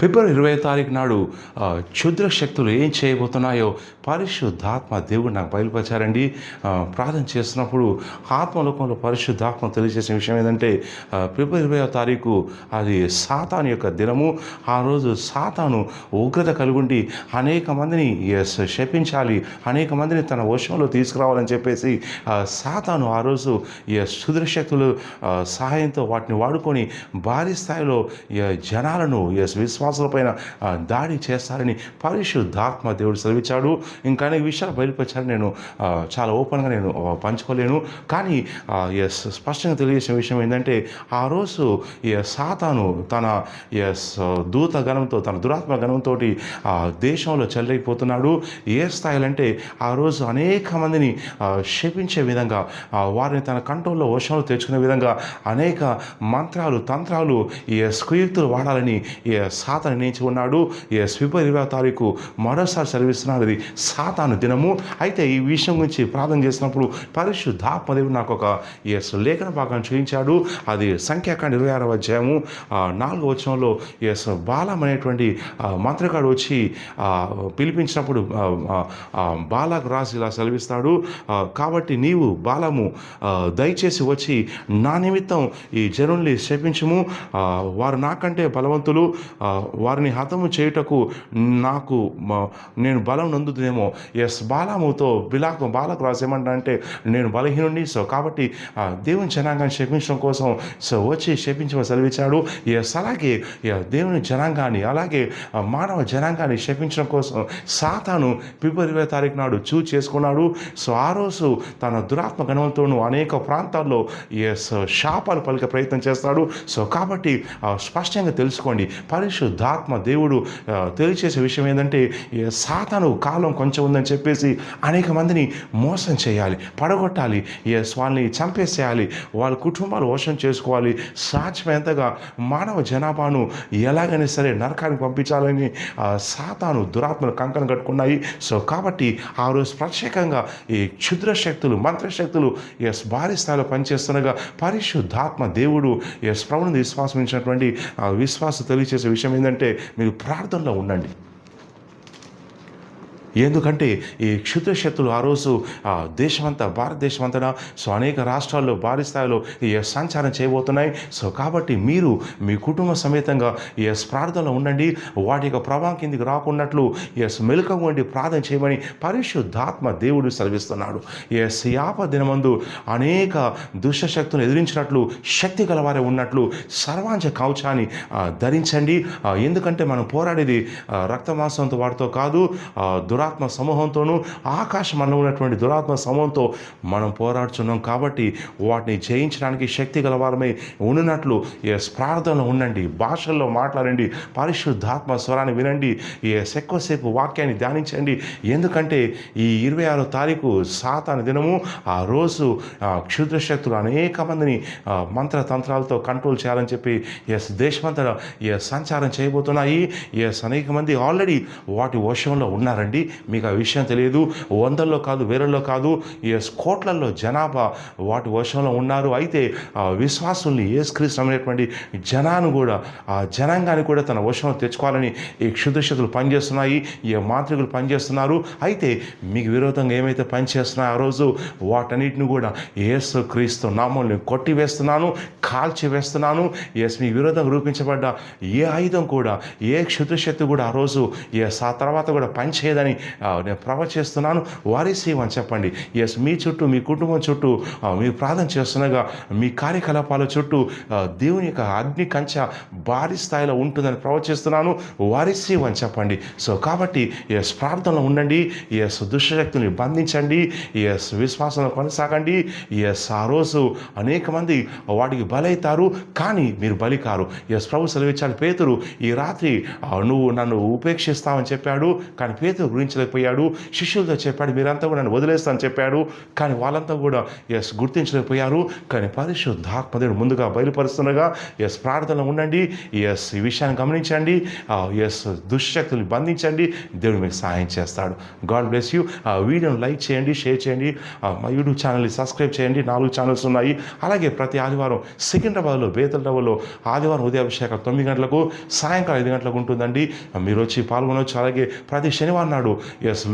ఫిబ్రవరి 20 నాడు క్షుద్ర శక్తులు ఏం చేయబోతున్నాయో పరిశుద్ధాత్మ దేవుడు నాకు బయలుపరిచారండి. ప్రార్థన చేస్తున్నప్పుడు ఆత్మలోకంలో పరిశుద్ధాత్మ తెలియజేసిన విషయం ఏంటంటే ఫిబ్రవరి 20 అది సాతాను యొక్క దినము. ఆ రోజు సాతాను ఉగ్రత కలుగుండి అనేక మందిని శపించాలి, అనేక మందిని తన వశంలో తీసుకురావాలని చెప్పేసి సాతాను ఆ రోజు క్షుద్ర శక్తులు సహాయంతో వాటిని వాడుకొని భారీ స్థాయిలో జనాలను విశ్వాసులపైన దాడి చేస్తారని పరిశుద్ధాత్మ దేవుడు సెలవిచ్చాడు. ఇంకా అనేక విషయాలు బయలుపరిచారు. నేను చాలా ఓపెన్గా నేను పంచుకోలేను, కానీ స్పష్టంగా తెలియజేసిన విషయం ఏంటంటే ఆ రోజు సాతాను తన దూత గణంతో, తన దురాత్మ గణంతో దేశంలో చెలరైపోతున్నాడు. ఏ స్థాయిలో అంటే ఆ రోజు అనేక మందిని శపించే విధంగా, వారిని తన కంట్రోల్లో వశంలో తెచ్చుకునే విధంగా అనేక మంత్రాలు, తంత్రాలు, స్క్రీతులు వాడాలని సాతాను నిర్ణయించి ఉన్నాడు. ఫిబ్రవరి 20 మరోసారి సెలవిస్తున్నాడు. ఇది సాతాను దినము. అయితే ఈ విషయం గురించి ప్రార్థన చేసినప్పుడు పరిశుద్ధాత్మ దేవుడు నాకు ఒక లేఖన భాగాన్ని చూపించాడు. అది సంఖ్యాకాండ 26వ అధ్యాయము 4వ వచనంలో బాలాం అనేటువంటి మంత్రగాడు వచ్చి పిలిపించినప్పుడు బాలాకు రాసి ఇలా సెలవిస్తాడు. కాబట్టి నీవు బాలాము దయచేసి వచ్చి నా నిమిత్తం ఈ జనుల్ని శపించుము, వారు నాకంటే బలవంతులు, వారిని హతము చేయుటకు నేను బలం నందుతునేమో. బాలాముతో బాలకు రాసేమంటే నేను బలహీనుడిని, కాబట్టి దేవుని జనాంగాన్ని శపించడం కోసం వచ్చి శపించమని సెలవిచ్చాడు. అలాగే దేవుని జనాంగాన్ని, అలాగే మానవ జనాంగాన్ని శపించడం కోసం సాతాను ఫిబ్రవరి 20 నాడు చేసుకున్నాడు. ఆ రోజు తన దురాత్మ గణంతోనూ అనేక ప్రాంతాల్లో శాపాలు పలికే ప్రయత్నం చేస్తాడు. కాబట్టి స్పష్టంగా తెలుసుకోండి, పరిశుద్ధాత్మ దేవుడు తెలియచేసే విషయం ఏంటంటే సాతాను కాలం కొంచెం ఉందని చెప్పేసి అనేక మందిని మోసం చేయాలి, పడగొట్టాలి, వాళ్ళని చంపేసేయాలి, వాళ్ళ కుటుంబాలు వశం చేసుకోవాలి, సాధ్యమైనంతగా మానవ జనాభాను ఎలాగైనా సరే నరకానికి పంపించాలని సాతాను దురాత్మలు కంకణం కట్టుకున్నాయి. కాబట్టి ఆ రోజు ప్రత్యేకంగా ఈ క్షుద్ర శక్తులు, మంత్రశక్తులు భారీ స్థాయిలో పనిచేస్తుండగా పరిశుద్ధాత్మ దేవుడు ప్రభువుని విశ్వాసించినటువంటి విశ్వాసం తెలియజేసే విషయం ఏంటంటే మీరు ప్రార్థనలో ఉండండి. ఎందుకంటే ఈ క్షుద్ర శక్తులు ఆ రోజు దేశమంతా, భారతదేశం అంతటా అనేక రాష్ట్రాల్లో భారీ స్థాయిలో సంచారం చేయబోతున్నాయి. కాబట్టి మీరు మీ కుటుంబ సమేతంగా ప్రార్థనలో ఉండండి. వాటి యొక్క ప్రభావం కిందికి రాకున్నట్లు మెలకుగా ఉండి ప్రార్థన చేయమని పరిశుద్ధాత్మ దేవుడు సెలవిస్తున్నాడు. యాప దినమందు అనేక దుష్ట శక్తులను ఎదిరించినట్లు శక్తి గలవారే ఉన్నట్లు సర్వాంచ కవచాన్ని ధరించండి. ఎందుకంటే మనం పోరాడేది రక్తమాంసంతో వాటితో కాదు, దురాత్మ సమూహంతోనూ, ఆకాశమంలో ఉన్నటువంటి దురాత్మ సమూహంతో మనం పోరాడుతున్నాం. కాబట్టి వాటిని జయించడానికి శక్తి గలవారమై ఉన్నట్లు ప్రార్థనలో ఉండండి, భాషల్లో మాట్లాడండి, పరిశుద్ధాత్మ స్వరాన్ని వినండి, ఎక్కువసేపు వాక్యాన్ని ధ్యానించండి. ఎందుకంటే ఈ 26వ తారీఖు సాతాను దినము. ఆ రోజు క్షుద్ర శక్తులు అనేక మందిని మంత్రతంత్రాలతో కంట్రోల్ చేయాలని చెప్పి దేశమంతా సంచారం చేయబోతున్నాయి. అనేక మంది ఆల్రెడీ వాటి వశంలో ఉన్నారండి. మీకు ఆ విషయం తెలియదు. వందల్లో కాదు, వేలల్లో కాదు, కోట్లల్లో జనాభా వాటి వశంలో ఉన్నారు. అయితే విశ్వాసుల్ని యేసుక్రీస్తు అనేటువంటి జనాన్ని కూడా, ఆ జనాంగాన్ని కూడా తన వశంలో తెచ్చుకోవాలని ఈ క్షుద్రశక్తులు పనిచేస్తున్నాయి, ఈ మాంత్రికులు పనిచేస్తున్నారు. అయితే మీకు విరోధంగా ఏమైతే పనిచేస్తున్నాయో ఆ రోజు వాటన్నిటిని కూడా యేసుక్రీస్తు నామములో కొట్టివేస్తున్నాను, కాల్చివేస్తున్నాను. మీ విరోధంగా రూపించబడ్డ ఏ ఆయుధం కూడా, ఏ క్షుద్రశక్తి కూడా ఆ రోజు ఆ తర్వాత కూడా పనిచేయదని నేను ప్రవచిస్తున్నాను. వారిసేవని చెప్పండి. మీ చుట్టూ, మీ కుటుంబం చుట్టూ మీ ప్రార్థన చేస్తుండగా మీ కార్యకలాపాల చుట్టూ దేవుని యొక్క అగ్ని కంచె భారీ స్థాయిలో ఉంటుందని ప్రవచిస్తున్నాను. వారిసేవని చెప్పండి. కాబట్టి ప్రార్థనలో ఉండండి, దుష్టశక్తుని బంధించండి, విశ్వాసంలో కొనసాగండి. ఆ రోజు అనేక మంది వాటికి బలవుతారు, కానీ మీరు బలి కారు. ప్రభు సెలవిచ్చాడు, పేతురు ఈ రాత్రి నువ్వు నన్ను ఉపేక్షిస్తావని చెప్పాడు. కానీ పేతురు గురించి గమనించలేకపోయాడు. శిష్యులతో చెప్పాడు, మీరంతా కూడా నన్ను వదిలేస్తానని చెప్పాడు. కానీ వాళ్ళంతా కూడా గుర్తించలేకపోయారు. కానీ పరిశుద్ధాత్మ దేవుడు ముందుగా బయలుపరుస్తుండగా ప్రార్థనలో ఉండండి. ఈ విషయాన్ని గమనించండి. దుశ్శక్తులు బంధించండి. దేవుడు మీకు సహాయం చేస్తాడు. God bless you. వీడియోని లైక్ చేయండి, షేర్ చేయండి. మా యూట్యూబ్ ఛానల్ని సబ్స్క్రైబ్ చేయండి. 4 ఛానల్స్ ఉన్నాయి. అలాగే ప్రతి ఆదివారం సికింద్రాబాద్లో బేతల్డవలో ఆదివారం ఉదయాభిషేకం 9 గంటలకు, సాయంకాలం 5 గంటలకు ఉంటుందండి. మీరు వచ్చి పాల్గొనవచ్చు. అలాగే ప్రతి శనివారం నాడు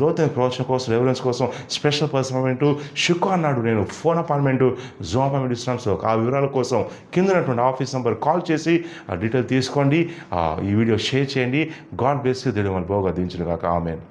లోతైన ప్రవచన కోసం, రెఫరెన్స్ కోసం స్పెషల్ పర్సన్ అపాయింట్మెంట్, శుక్రవారం నాడు నేను ఫోన్ అపాయింట్మెంట్, జూమ్ అపాయింట్మెంట్ ఇస్తున్నాను. ఆ వివరాల కోసం కింద ఉన్నటువంటి ఆఫీస్ నెంబర్ కాల్ చేసి డీటెయిల్ తీసుకోండి. ఈ వీడియో షేర్ చేయండి. God bless you. దేవుడు మన బాగా దించును గాక. ఆమేన్.